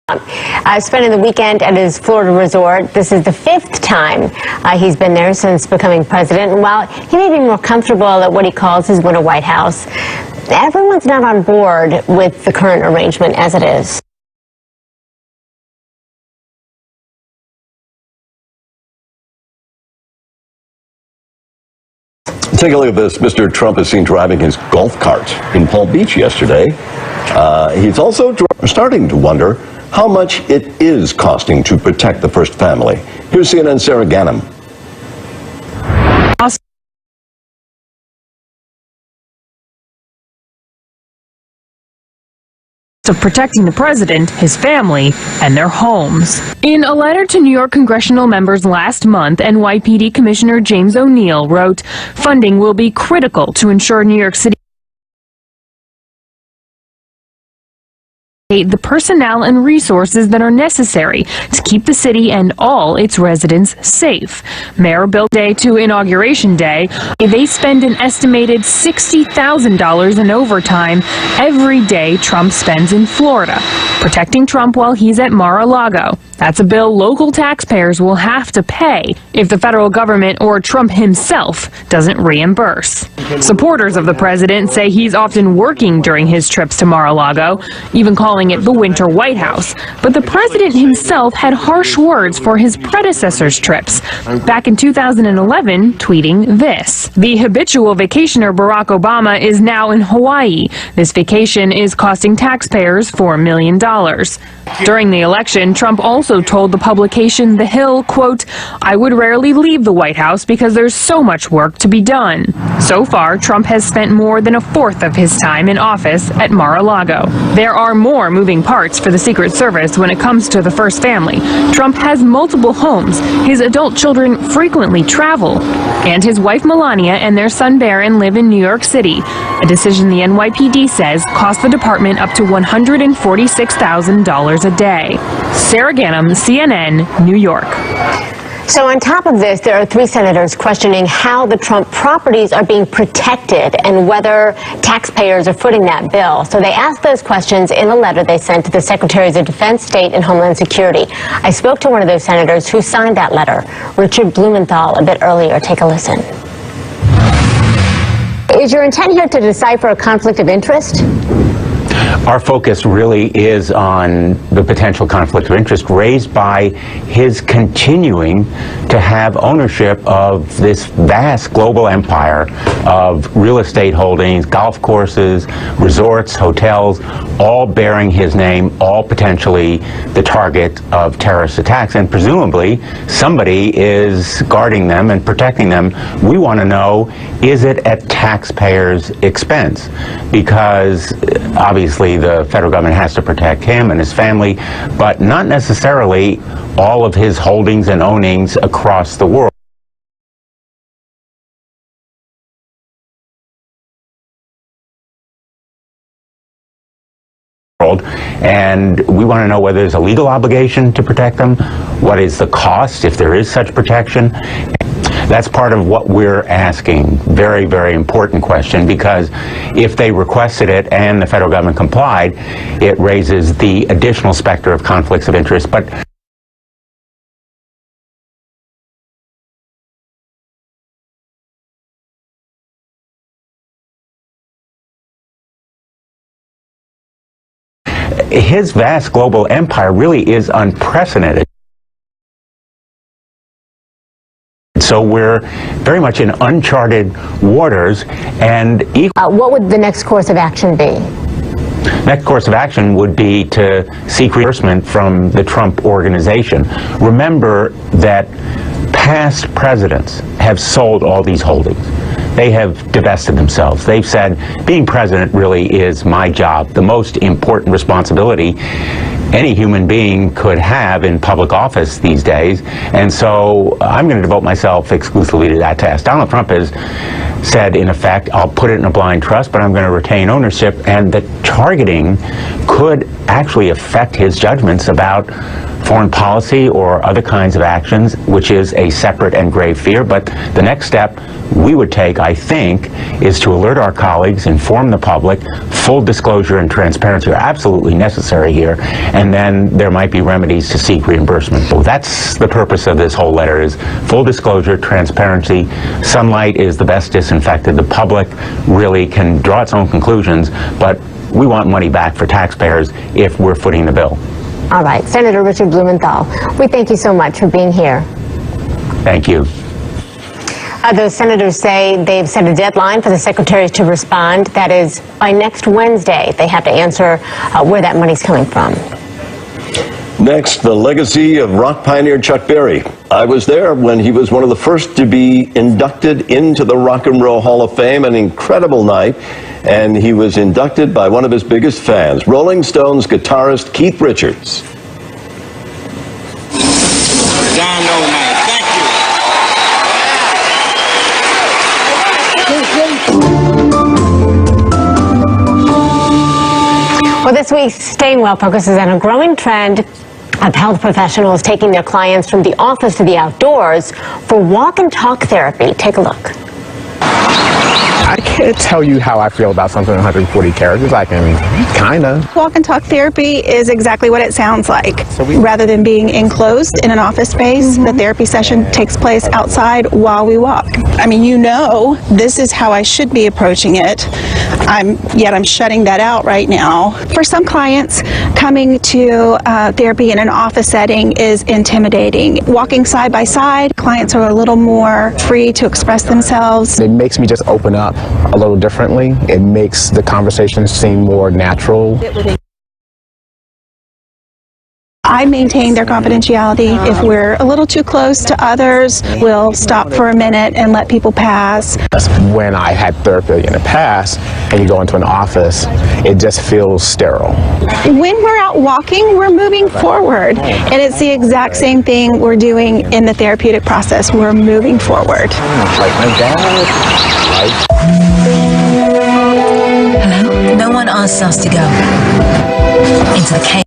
Spending the weekend at his Florida resort. This is the 5th time he's been there since becoming president. And while he may be more comfortable at what he calls his winter White House, everyone's not on board with the current arrangement as it is. Take a look at this. Mr. Trump is seen driving his golf cart in Palm Beach yesterday. He's also starting to wonder how much it is costing to protect the first family. Here's CNN's Sarah Ganim. Of protecting the president, his family, and their homes. In a letter to New York congressional members last month, NYPD Commissioner James O'Neill wrote, "Funding will be critical to ensure New York City the personnel and resources that are necessary to keep the city and all its residents safe." Mayor Bill Day to Inauguration Day, they spend an estimated $60,000 in overtime every day Trump spends in Florida, protecting Trump while he's at Mar-a-Lago. That's a bill local taxpayers will have to pay if the federal government or Trump himself doesn't reimburse. Supporters of the president say he's often working during his trips to Mar-a-Lago, even calling it the Winter White House. But the president himself had harsh words for his predecessor's trips. Back in 2011, tweeting this: "The habitual vacationer Barack Obama is now in Hawaii. This vacation is costing taxpayers $4 million. During the election, Trump also told the publication The Hill, quote, "I would rarely leave the White House because there's so much work to be done." So far, Trump has spent more than a fourth of his time in office at Mar-a-Lago. There are more moving parts for the Secret Service when it comes to the first family. Trump has multiple homes, his adult children frequently travel, and his wife Melania and their son Barron live in New York City, a decision the NYPD says cost the department up to $146,000 a day. Sarah Ganim, CNN, New York. So on top of this, there are 3 senators questioning how the Trump properties are being protected and whether taxpayers are footing that bill. So they asked those questions in a letter they sent to the Secretaries of Defense, State, and Homeland Security. I spoke to one of those senators who signed that letter, Richard Blumenthal, a bit earlier. Take a listen. Is your intent here to decipher a conflict of interest? Our focus really is on the potential conflict of interest raised by his continuing to have ownership of this vast global empire of real estate holdings, golf courses, resorts, hotels, all bearing his name, all potentially the target of terrorist attacks, and presumably somebody is guarding them and protecting them. We want to know, is it at taxpayers' expense? Because obviously the federal government has to protect him and his family, but not necessarily all of his holdings and ownings across the world. And we want to know whether there's a legal obligation to protect them, what is the cost if there is such protection. That's part of what we're asking. Very, very important question, because if they requested it and the federal government complied, it raises the additional specter of conflicts of interest. But his vast global empire really is unprecedented. So we're very much in uncharted waters, and what would the next course of action be? Next course of action would be to seek reimbursement from the Trump Organization. Remember that past presidents have sold all these holdings. They have divested themselves. They've said, being president really is my job, the most important responsibility any human being could have in public office these days. And so I'm going to devote myself exclusively to that task. Donald Trump has said, in effect, I'll put it in a blind trust, but I'm going to retain ownership, and the targeting could actually affect his judgments about foreign policy or other kinds of actions, which is a separate and grave fear. But the next step we would take, I think, is to alert our colleagues, inform the public. Full disclosure and transparency are absolutely necessary here, and then there might be remedies to seek reimbursement. So that's the purpose of this whole letter, is full disclosure, transparency. Sunlight is the best disinfectant. The public really can draw its own conclusions, but we want money back for taxpayers if we're footing the bill. All right, Senator Richard Blumenthal, we thank you so much for being here. Thank you. Those senators say they've set a deadline for the secretaries to respond. That is, by next Wednesday, they have to answer where that money's coming from. Next, the legacy of rock pioneer Chuck Berry. I was there when he was one of the first to be inducted into the Rock and Roll Hall of Fame, an incredible night, and he was inducted by one of his biggest fans, Rolling Stones guitarist Keith Richards. Well, this week's Staying Well focuses on a growing trend of health professionals taking their clients from the office to the outdoors for walk and talk therapy. Take a look. I can't tell you how I feel about something in 140 characters. I can kind of. Walk and talk therapy is exactly what it sounds like. Rather than being enclosed in an office space, the therapy session takes place outside while we walk. I mean, you know, this is how I should be approaching it. Yet I'm shutting that out right now. For some clients, coming to therapy in an office setting is intimidating. Walking side by side, clients are a little more free to express themselves. It makes me just open up a little differently. It makes the conversation seem more natural. I maintain their confidentiality. If we're a little too close to others, we'll stop for a minute and let people pass. That's when I had therapy in the past, and you go into an office, it just feels sterile. When we're out walking, we're moving forward. And it's the exact same thing we're doing in the therapeutic process. We're moving forward. Like my dad. Hello? No one asked us to go into the cave.